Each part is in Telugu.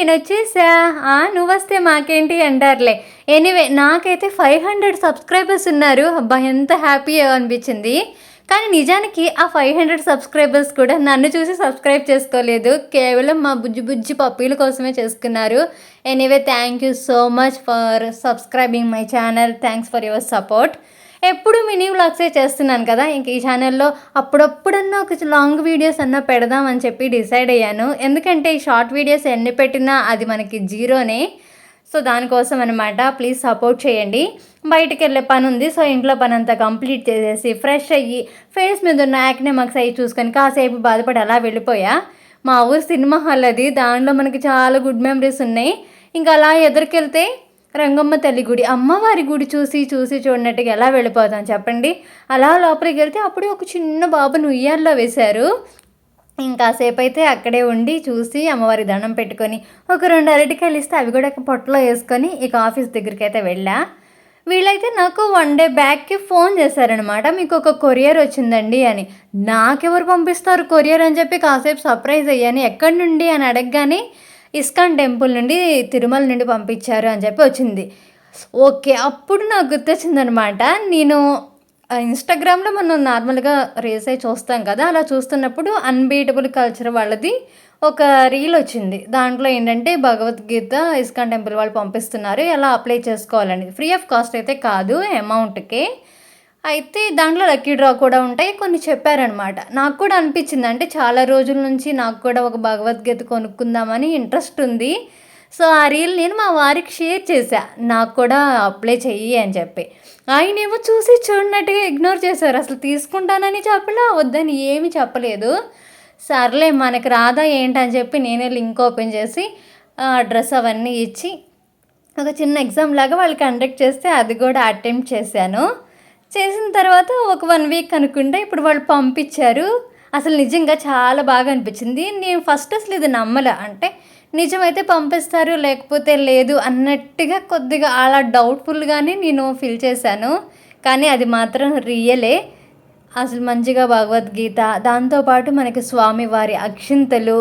నేనొచ్చేసా. నువ్వొస్తే మాకేంటి అంటారులే. ఎనీవే నాకైతే 500 సబ్స్క్రైబర్స్ ఉన్నారు. అబ్బా! ఎంత హ్యాపీయో అనిపించింది. కానీ నిజానికి ఆ 500 సబ్స్క్రైబర్స్ కూడా నన్ను చూసి సబ్స్క్రైబ్ చేసుకోలేదు. కేవలం మా బుజ్జి బుజ్జి పప్పీల కోసమే చేసుకున్నారు. Anyway thank you so much for subscribing my channel. Thanks for your support. ఎప్పుడు మినీ వ్లాగ్సే చేస్తున్నాను కదా, ఇంక ఈ ఛానల్లో అప్పుడప్పుడన్నా ఒక లాంగ్ వీడియోస్ అన్నా పెడదామని చెప్పి డిసైడ్ అయ్యాను. ఎందుకంటే ఈ షార్ట్ వీడియోస్ ఎన్ని పెట్టినా అది మనకి జీరోనే. సో దానికోసం అనమాట. ప్లీజ్ సపోర్ట్ చేయండి. బయటికి వెళ్ళే పని ఉంది. సో ఇంట్లో పని అంతా కంప్లీట్ చేసేసి ఫ్రెష్ అయ్యి ఫేస్ మీద ఉన్న యాక్నే మాకు అవి చూసుకొని కాసేపు బాధపడి అలా వెళ్ళిపోయా. మా ఊరు సినిమా హాల్ అది. దానిలో మనకి చాలా గుడ్ మెమరీస్ ఉన్నాయి. ఇంకా అలా ఎదురుకెళ్తే రంగమ్మ తల్లి గుడి, అమ్మవారి గుడి చూసి చూడనట్టుగా ఎలా వెళ్ళిపోతాం చెప్పండి. అలా లోపలికి వెళ్తే అప్పుడే ఒక చిన్న బాబుని ఉయ్యాల్లో వేశారు. ఇంకాసేపు అయితే అక్కడే ఉండి చూసి అమ్మవారి దండం పెట్టుకొని ఒక 2 అరటికాయలు ఇస్తే అవి కూడా పొట్టలో వేసుకొని ఇక ఆఫీస్ దగ్గరికి అయితే వెళ్ళా. వీళ్ళైతే నాకు 1 డే బ్యాక్కి ఫోన్ చేశారనమాట, మీకు ఒక కొరియర్ వచ్చిందండి అని. నాకెవరు పంపిస్తారు కొరియర్ అని చెప్పి కాసేపు సర్ప్రైజ్ అయ్యాను. ఎక్కడి నుండి అని అడగగానే ఇస్కాన్ టెంపుల్ నుండి తిరుమల నుండి పంపించారు అని చెప్పి వచ్చింది. ఓకే, అప్పుడు నాకు గుర్తొచ్చిందనమాట. నేను ఇన్స్టాగ్రామ్లో మనం నార్మల్గా రీల్స్ అయి చూస్తాం కదా, అలా చూస్తున్నప్పుడు అన్బీటబుల్ కల్చర్ వాళ్ళది ఒక రీల్ వచ్చింది. దాంట్లో ఏంటంటే భగవద్గీత ఇస్కాన్ టెంపుల్ వాళ్ళు పంపిస్తున్నారు, ఎలా అప్లై చేసుకోవాలని. ఫ్రీ ఆఫ్ కాస్ట్ అయితే కాదు, అమౌంట్కే. అయితే దాంట్లో లక్కీ డ్రా కూడా ఉంటాయి, కొన్ని చెప్పారనమాట. నాకు కూడా అనిపించింది, అంటే చాలా రోజుల నుంచి నాకు కూడా ఒక భగవద్గీత కొనుక్కుందామని ఇంట్రెస్ట్ ఉంది. సో ఆ రీల్ నేను మా వారికి షేర్ చేశా, నాకు కూడా అప్లై చెయ్యి అని చెప్పి. ఆయనేమో చూసి చూడనట్టుగా ఇగ్నోర్ చేశారు. అసలు తీసుకుంటానని చెప్పలే, వద్దని ఏమీ చెప్పలేదు. సర్లే మనకి రాదా ఏంటని చెప్పి నేనే లింక్ ఓపెన్ చేసి అడ్రస్ అవన్నీ ఇచ్చి ఒక చిన్న ఎగ్జామ్ లాగా వాళ్ళు కండక్ట్ చేస్తే అది కూడా అటెంప్ట్ చేశాను. చేసిన తర్వాత ఒక 1 వీక్ అనుకుంటే ఇప్పుడు వాళ్ళు పంపించారు. అసలు నిజంగా చాలా బాగా అనిపించింది. నేను ఫస్ట్ అసలు ఇది నమ్మలే, అంటే నిజమైతే పంపిస్తారు లేకపోతే లేదు అన్నట్టుగా కొద్దిగా అలా డౌట్ఫుల్గానే నేను ఫీల్ చేశాను. కానీ అది మాత్రం రియలే. అసలు మంచిగా భగవద్గీత, దాంతోపాటు మనకి స్వామివారి అక్షింతలు,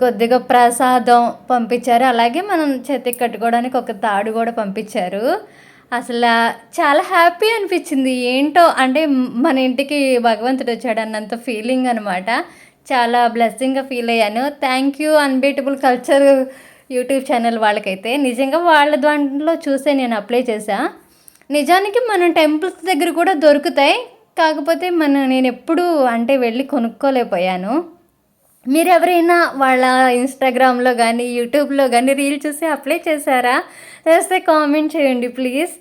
కొద్దిగా ప్రసాదం పంపించారు. అలాగే మనం చేతికి కట్టుకోవడానికి ఒక తాడు కూడా పంపించారు. అసలు చాలా హ్యాపీ అనిపించింది. ఏంటో అంటే మన ఇంటికి భగవంతుడు వచ్చాడు అన్నంత ఫీలింగ్ అనమాట. చాలా బ్లెస్సింగ్గా ఫీల్ అయ్యాను. Thank you unbeatable culture YouTube channel వాళ్ళకైతే. నిజంగా వాళ్ళ దాంట్లో చూసే నేను అప్లై చేశా. నిజానికి మనం టెంపుల్స్ దగ్గర కూడా దొరుకుతాయి, కాకపోతే నేను ఎప్పుడూ అంటే వెళ్ళి కొనుక్కోలేకపోయాను. మీరు ఎవరైనా వాళ్ళ ఇన్స్టాగ్రామ్లో కానీ యూట్యూబ్లో కానీ రీల్ చూసి అప్లై చేశారా? చేస్తే కామెంట్ చేయండి ప్లీజ్.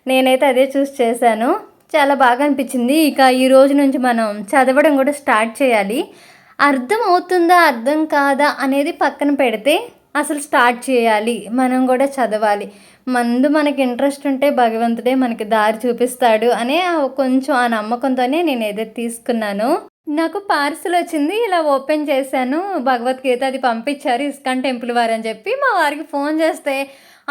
నేనైతే అదే చూసి చేశాను. చాలా బాగా అనిపించింది. ఇక ఈ రోజు నుంచి మనం చదవడం కూడా స్టార్ట్ చేయాలి. అర్థం అవుతుందా అర్థం కాదా అనేది పక్కన పెడితే అసలు స్టార్ట్ చేయాలి, మనం కూడా చదవాలి. మనకి ఇంట్రెస్ట్ ఉంటే భగవంతుడే మనకి దారి చూపిస్తాడు అనే కొంచెం ఆ నమ్మకంతోనే నేను ఏదైతే తీసుకున్నాను. నాకు పార్సిల్ వచ్చింది, ఇలా ఓపెన్ చేశాను. భగవద్గీత అది పంపించారు ఇస్కాన్ టెంపుల్ వారు అని చెప్పి. మా వారికి ఫోన్ చేస్తే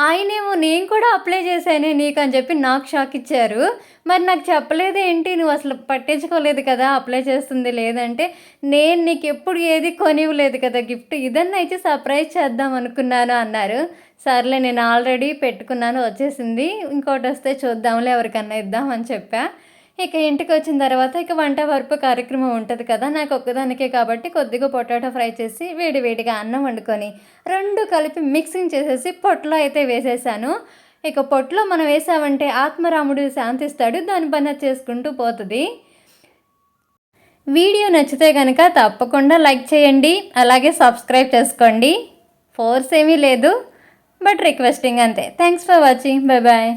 ఆయనేమో నేను కూడా అప్లై చేశానే నీకు అని చెప్పి నాకు షాక్ ఇచ్చారు. మరి నాకు చెప్పలేదు ఏంటి, నువ్వు అసలు పట్టించుకోలేదు కదా అప్లై చేస్తుంది లేదంటే, నేను నీకు ఎప్పుడు ఏది కొనివ్వలేదు కదా గిఫ్ట్, ఇదన్నా ఇచ్చి సర్ప్రైజ్ చేద్దాం అనుకున్నాను అన్నారు. సర్లే నేను ఆల్రెడీ పెట్టుకున్నాను, వచ్చేసింది, ఇంకోటి వస్తే చూద్దాంలే ఎవరికన్నా ఇద్దాం అని చెప్పా. ఇక ఇంటికి వచ్చిన తర్వాత ఇక వంట వరపు కార్యక్రమం ఉంటుంది కదా, నాకు ఒక్కదానికే కాబట్టి కొద్దిగా పొటాటో ఫ్రై చేసి వేడివేడిగా అన్నం వండుకొని 2 కలిపి మిక్సింగ్ చేసేసి పొట్లో అయితే వేసేసాను. ఇక పొట్లో మనం వేసామంటే ఆత్మరాముడు శాంతిస్తాడు, దాని పని చేసుకుంటూ పోతుంది. వీడియో నచ్చితే కనుక తప్పకుండా లైక్ చేయండి, అలాగే సబ్స్క్రైబ్ చేసుకోండి. ఫోర్స్ ఏమీ లేదు, బట్ రిక్వెస్టింగ్ అంతే. Thanks for watching. Bye bye.